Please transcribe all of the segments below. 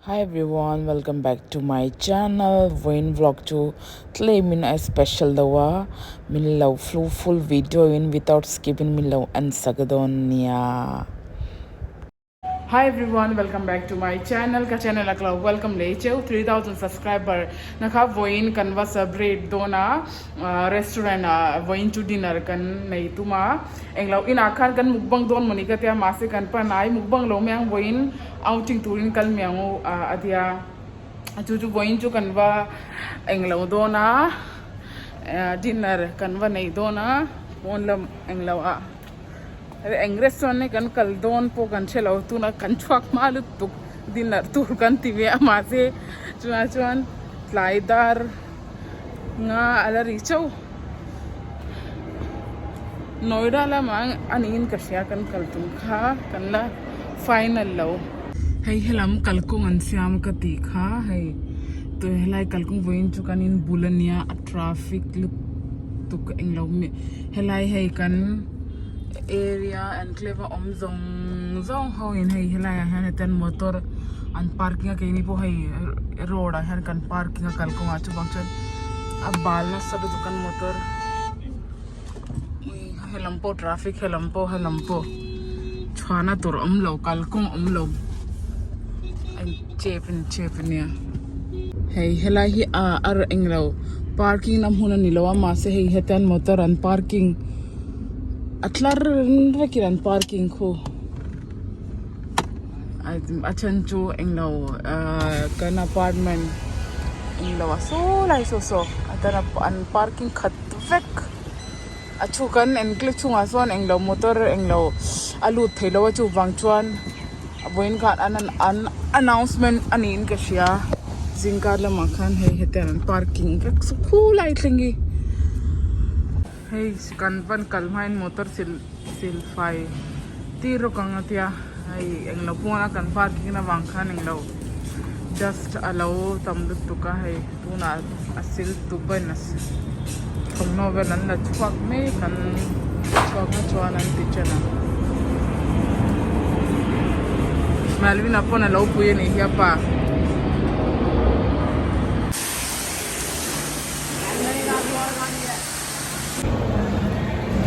Hi everyone, welcome back to my channel. Voin vlog to claim in a special dawa. Min love full video in without skipping min love and sagadonia. Hi everyone, welcome back to my channel. Ka channel akla welcome leche 3000 subscriber. Naka voin kanwa celebrate dona restaurant voin to dinner kan nei tuma. Englaw in akan kan mukbang don monika tia mase kan panai mukbang lo meang voin outing turin kal meang adia chuchu voin chu kanwa englaw dona dinner kanwa nei dona onlam englaw restaurant kan kaldon po kan chelo tu na kan chuak malu tuk dinner tur kan tiwe amase chuan slaidar nga ala richo noida la mang anin kasya kan kaltum kha kan la final lo hei helam kalkung an siam ka ti kha hei to helai kalkung voin chu kan in bulania traffic lup tuk englo me helai hei kan area and clever zong how in hey hila han ten motor an parking ke ni po hey road han kan parking kal ko achu bangchan ab balna sab dukan motor helampo traffic helampo chhana tur lo kalkong lo an chepin ya hey hila hi ar englo parking nam huna nilawa ma se hey hetan motor an parking atlar rakiran parking ko achan chu englo kan apartment englo so lai so atara an parking khat vek achu kan enkle chunga son englo motor englo alu thelo chu wangchuan aboin ka an announcement anin ka sia zingkar la makhan he hetan parking vek so khulai thingi hey kan pan kalmain motor sil fai tiro kang atia ai englo pona kan parking na wangkhan englo just allow tamlu tuka hai tuna asil tubanas from novel an la chuak me kan chuak na chuan an tichana malvin apona lo puye ni hiapa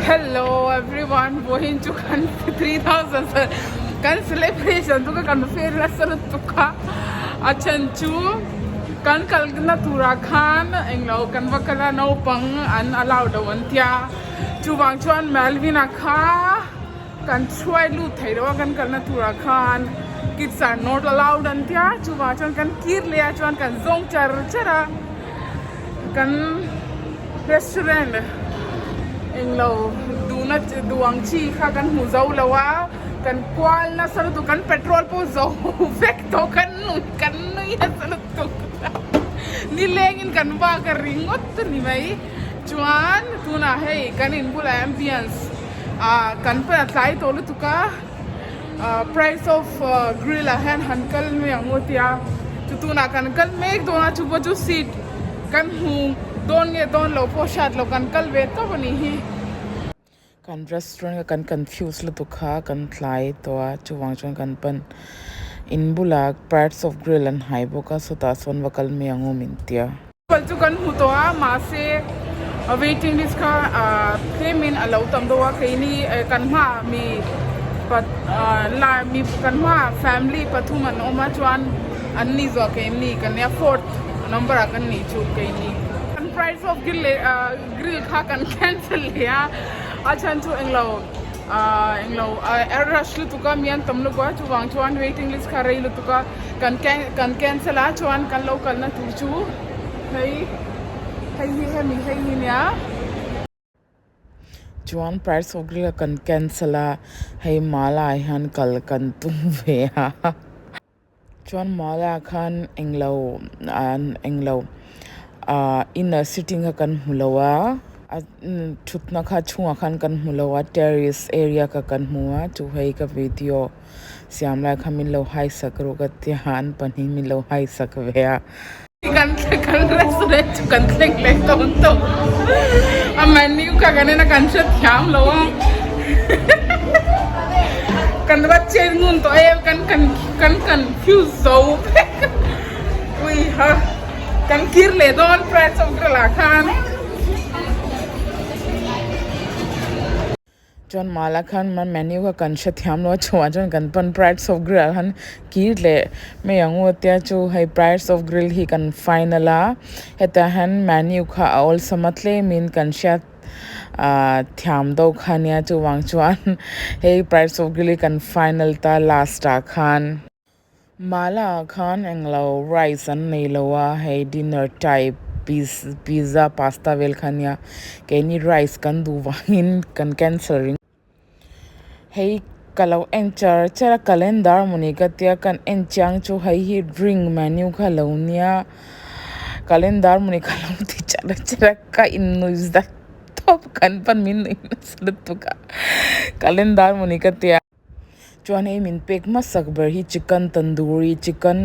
hello everyone going to 3000 kan celebration tu kan fair lesson tu ka achan chu kan kalgna tura khan englo kan wakala no pang an allowed dawan tia chu wang chuan melvina kha kan chhuai lu thairo kan kalna tura khan kids are not allowed an tia chu wang chuan kan kir le chuan kan zong chara kan restaurant englo duna duang chi kha kan Mizo lawa kan kwal na sar tu kan petrol po zo vek to kan ya sar tu ni lengin kan ba ka ringot ni mai chuan tuna hey kan in bula ambience kan pa tlai to lu tu ka price of grill a han hankal me angotia tu tuna kan make dona chu bo chu seat kan hu don lo po shat lo kan kal ve to ni hi kan restaurant kan confuse lo to kha kan thlai to chuwang chuan kan pan in bulak parts of grill and haibo ka so ta son wakal me ango mintia pal chu kan hu to ma se waiting list ka payment allow tam do wa kaini kan ma mi pat la mi kan ma family pathuman oma chuan anni zo kaini kan ya fourth number kan ni chu kaini price of grill kha kan cancel ya achan chu englo rush lu tuka mian tamlu ko chu wang chuan waiting list kha rei lu tuka kan cancel a chuan kan local na tu chu hei mi nya chuan price of grill kan cancel a hei mala han kal kan tu ve ha chuan mala khan englo in a sitting kan hulawa thutna kha chunga khan kan hulawa terrace area ka kan huwa chu hei ka video siamla khamin lo hai sakro ka tihan pani mi lo hai sakveya kan restaurant kan thleng le to a menu ka ganena kan chat thiam lo kan bache nun to ay kan confuse so ui ha kan kirle don price of grilla khan John Malakan man menu ka kan shathyam lo chwa John kan pan price of grill han kirle me yangu tia chu hai price of grill hi kan finala heta han menu kha all samatle min kan shat thiam do khania chu wang chuan hey price of grill kan final ta last ta khan mala khan englo rice an nei lowa hey dinner type pizza pasta vel khania keni rice kan du wangin kan canceling hey kalau enchar chara calendar monika tia kan enchang chu hai hi drink menu kha lonia calendar monika lo ti chara ka innuis da top kan pan min slutuka calendar monika tia chuan ei min pek ma sakber hi chicken tandoori chicken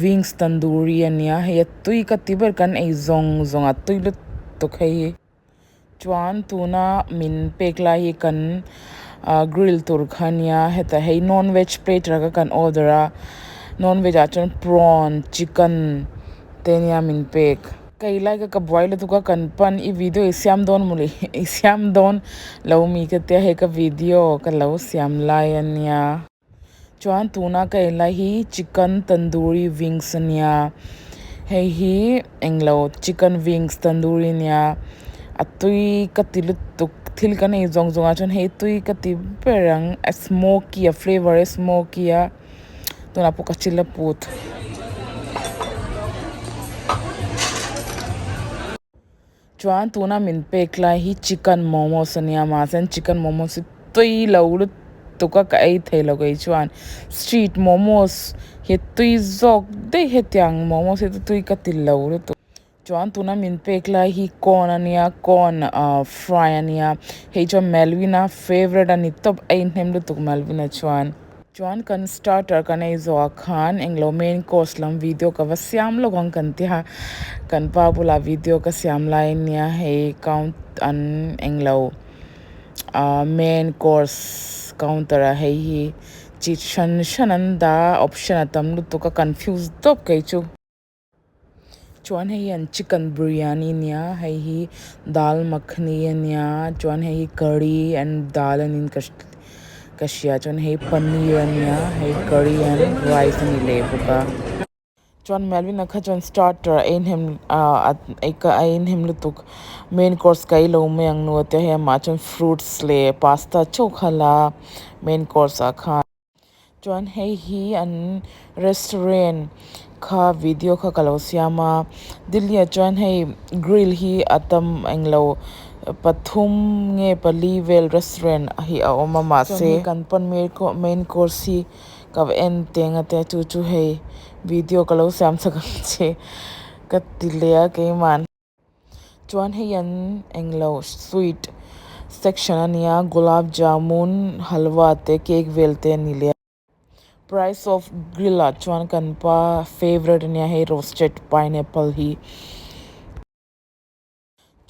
wings tandoori ania he tui ka tiber kan ei zonga tuilut to khai chuan tuna min pek la hi kan grill tur khania heta hei non veg plate raga kan order a non veg achon prawn chicken tenia min pek kai lai ka boil tu ka kan pan I video siam don muli siam don lo mi ka te he ka video ka lo siam lai ania chuan tuna kai lai hi chicken tandoori wings ania hei hi englo chicken wings tandoori nia atui ka tilut tuk thil kan ei zonga chon hei tui ka ti perang a smoky a flavor a smoky a tuna pu ka chila put chuan tuna min pek lai hi chicken momos ania ma sen chicken momos tui lo lu tuka ka ei thelo kai chuan street momos he tui zok de he tiang momos he tui ka til lo lu chuan tuna min pek lai hi corn ania corn fry ania hei chuan melvina favorite ani top ein hnem lu tuk melvina chuan kan starter kan ei zo khan englo main course lam video ka va siam lo gong kan ti ha kan pa bula video ka siam lai nia hei count an englo main course counter a hei hi chi shan da option atam lu tuk ka confused top kai chu chuan hei an chicken biryani nia hei hi dal makhani ania chuan hei curry and dal anin kashia chuan hei paneer ania hei curry and rice ani le buka chuan melvin kha chuan starter ein hem eka ein hem lutuk main course kai lo me ang no te he ma chuan fruits le pasta chokhala main course a kha chuan hei hi an restaurant kha video kha kalo siama dilia chuan hei grill hi atam englo pathum nge palivel restaurant hi a oma ma se kan pan main course hi ka en tenga te chu hei video kalo siam sakam che ka tilea ke man chuan hei an englo sweet section ania gulab jamun halwa te cake velte ni le price of grilla chuan kan pa favorite nia hei roasted pineapple hi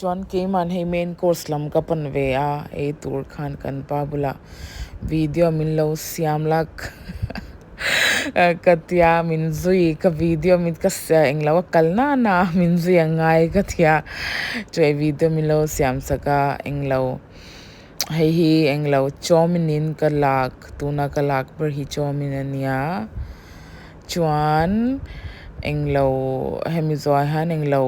chuan ke man hei main course lam ka pan ve a e tur khan kan pa bula video min lo siam lak katia min zui ka video mit ka sa englaw kalna na min zui ngai katia choi video min lo siam saka englaw hei hi englo chominin kalak tuna kalak per hi chomin ania chuan englo hemizo han englo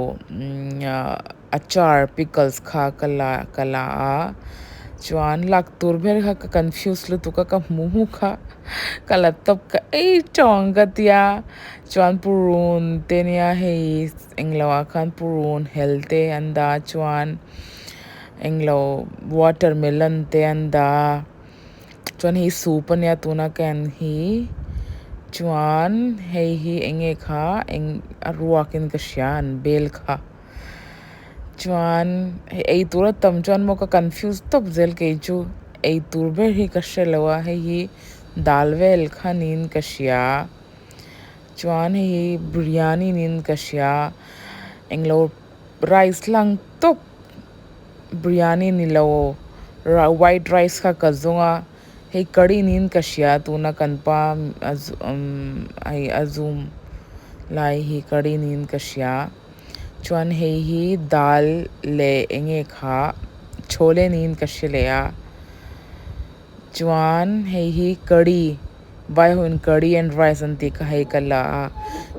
achar pickles kha kala chuan lak tur ber kha ka confuse lu tuka ka mu kha kala top ka ei chong ka tia chuan purun tenia hei englo khan purun helte anda chuan englo watermelon te anda chuan hi soup ania tuna kan hi chuan hei hi enge kha eng aruakin ka sian bel kha chuan ei tura tam chuan mo ka confuse top zel ke chu ei tur ber hi ka shelawa hei hi dalvel khanin ka sia chuan hi biryani nin ka sia englo rice lang top biryani ni lo white rice kha ka zonga hei kari nin kasia tuna kanpa ai azum lai hi kari nin kasia chuan hei hi dal le enge kha chole nin kasilea chuan hei hi kari vai hun curry and rice anti ka hei kala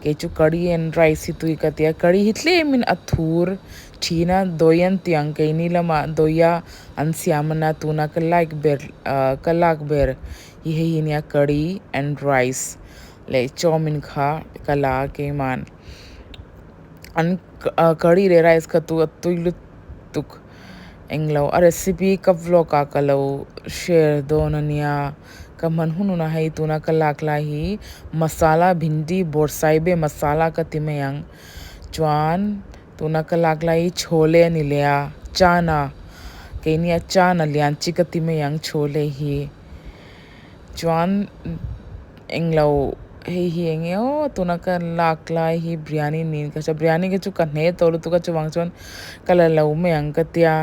ke chu curry and rice hi tui ka tia curry hi tle min athur thina doyan tiang ke ni lama doya an siamana tuna ka like ber hi hei nia curry and rice le chomin kha kala ke man an curry re rice ka tu tuilu tuk englo a recipe ka vlog ka kalo share donania kaman hununa hai tuna kalak la hi masala bhindi borsai be masala ka timeyang chuan tuna kalak la hi chole ni lea chana kenia chana lian chi ka timeyang chole hi chuan englo hei hi engeo tuna ka lak la hi biryani nin ka cha biryani ke chu ka ne to lu tu ka chuwang chuan kala lo meyang ka tia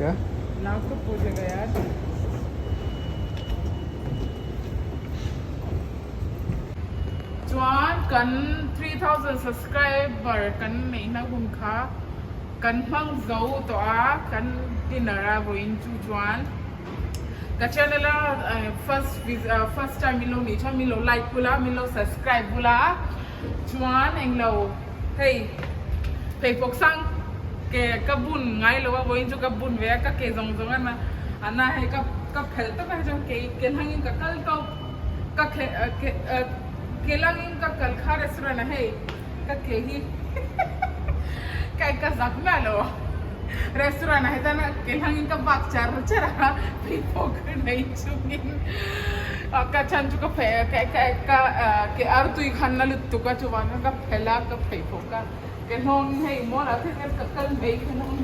क्या नाम तो पूछेगा यार chuan kan 3,000 subscriber kan nei na gun kha kan mang zo to a kan dinara voin chu chuan ka channel first time milo ni cha milo like pula milo subscribe pula chuan englo hey pok sang ke kabun ngai lo wa voin chu kabun ve ka ke zong zong na ana he ka phel to ka jong ke hangin ka kal to ka kelangin ka kal kha restaurant hai ka ke hi kai ka zak na lo restaurant hai ta na kelangin ka bak char chara pok nei chungin ka chan chu ka phe ka ke ar tui khan na lut tu ka chuwan ka phela ka phe pok ka ke hong hei mo la the ka kal mei ka hong